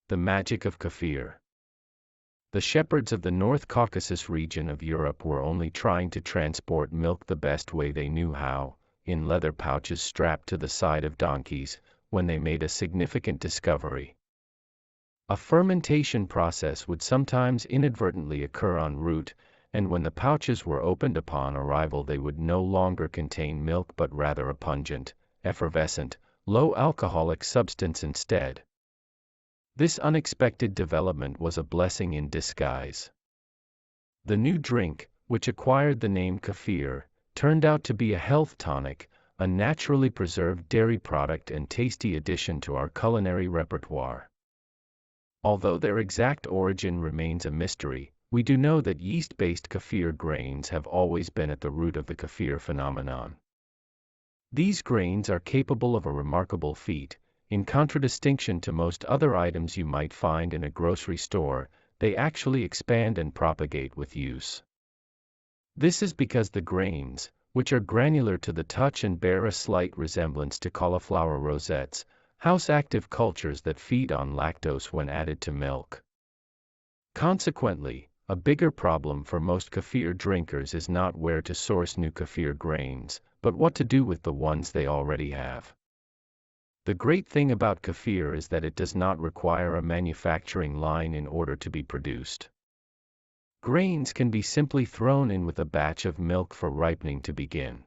The magic of kefir. The shepherds of the North Caucasus region of Europe were only trying to transport milk the best way they knew how, in leather pouches strapped to the side of donkeys, when they made a significant discovery. A fermentation process would sometimes inadvertently occur en route, and when the pouches were opened upon arrival they would no longer contain milk but rather a pungent, effervescent, low-alcoholic substance instead. This unexpected development was a blessing in disguise. The new drink, which acquired the name kefir, turned out to be a health tonic, a naturally preserved dairy product and tasty addition to our culinary repertoire. Although their exact origin remains a mystery, we do know that yeast-based kefir grains have always been at the root of the kefir phenomenon. These grains are capable of a remarkable feat. In contradistinction to most other items you might find in a grocery store, they actually expand and propagate with use. This is because the grains, which are granular to the touch and bear a slight resemblance to cauliflower rosettes, house active cultures that feed on lactose when added to milk. Consequently, a bigger problem for most kefir drinkers is not where to source new kefir grains, but what to do with the ones they already have. The great thing about kefir is that it does not require a manufacturing line in order to be produced. Grains can be simply thrown in with a batch of milk for ripening to begin.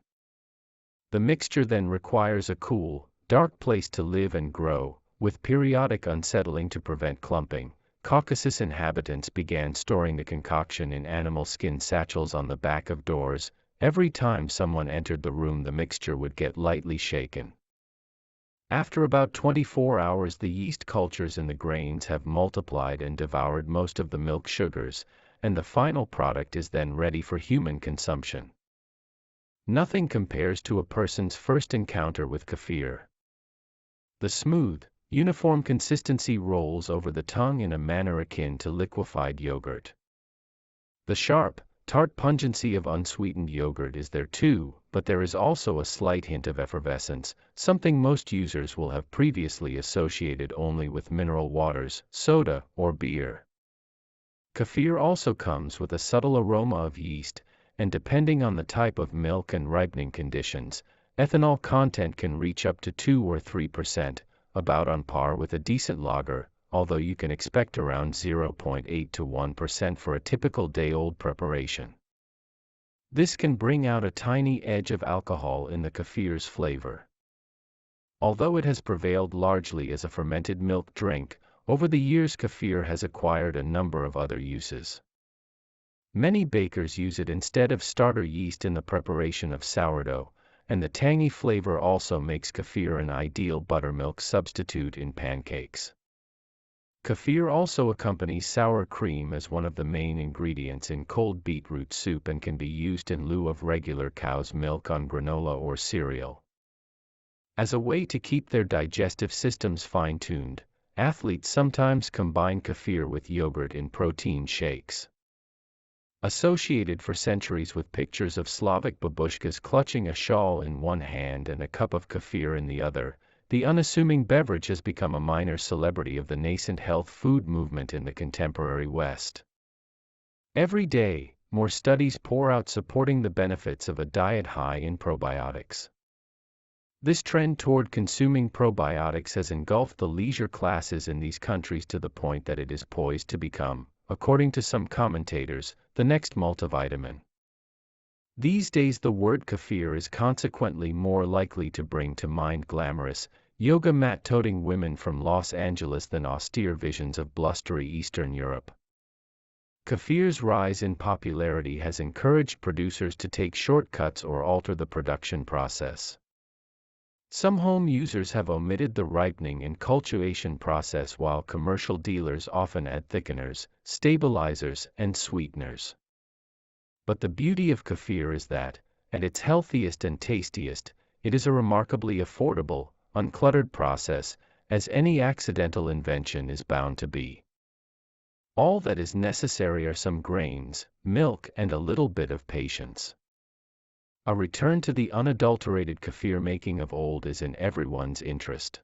The mixture then requires a cool, dark place to live and grow, with periodic unsettling to prevent clumping. Caucasus inhabitants began storing the concoction in animal skin satchels on the back of doors. Every time someone entered the room the mixture would get lightly shaken. After about 24 hours the yeast cultures in the grains have multiplied and devoured most of the milk sugars, and the final product is then ready for human consumption. Nothing compares to a person's first encounter with kefir. The smooth, uniform consistency rolls over the tongue in a manner akin to liquefied yogurt. The sharp, tart pungency of unsweetened yogurt is there too, but there is also a slight hint of effervescence, something most users will have previously associated only with mineral waters, soda, or beer. Kefir also comes with a subtle aroma of yeast, and depending on the type of milk and ripening conditions, ethanol content can reach up to 2 or 3%, about on par with a decent lager, although you can expect around 0.8 to 1% for a typical day-old preparation. This can bring out a tiny edge of alcohol in the kefir's flavor. Although it has prevailed largely as a fermented milk drink, over the years kefir has acquired a number of other uses. Many bakers use it instead of starter yeast in the preparation of sourdough, and the tangy flavor also makes kefir an ideal buttermilk substitute in pancakes. Kefir also accompanies sour cream as one of the main ingredients in cold beetroot soup and can be used in lieu of regular cow's milk on granola or cereal. As a way to keep their digestive systems fine-tuned, athletes sometimes combine kefir with yogurt in protein shakes. Associated for centuries with pictures of Slavic babushkas clutching a shawl in one hand and a cup of kefir in the other, the unassuming beverage has become a minor celebrity of the nascent health food movement in the contemporary West. Every day, more studies pour out supporting the benefits of a diet high in probiotics. This trend toward consuming probiotics has engulfed the leisure classes in these countries to the point that it is poised to become, according to some commentators, the next multivitamin. These days the word kefir is consequently more likely to bring to mind glamorous, yoga mat-toting women from Los Angeles than austere visions of blustery Eastern Europe. Kefir's rise in popularity has encouraged producers to take shortcuts or alter the production process. Some home users have omitted the ripening and cultivation process while commercial dealers often add thickeners, stabilizers, and sweeteners. But the beauty of kefir is that, at its healthiest and tastiest, it is a remarkably affordable, uncluttered process, as any accidental invention is bound to be. All that is necessary are some grains, milk, and a little bit of patience. A return to the unadulterated kefir making of old is in everyone's interest.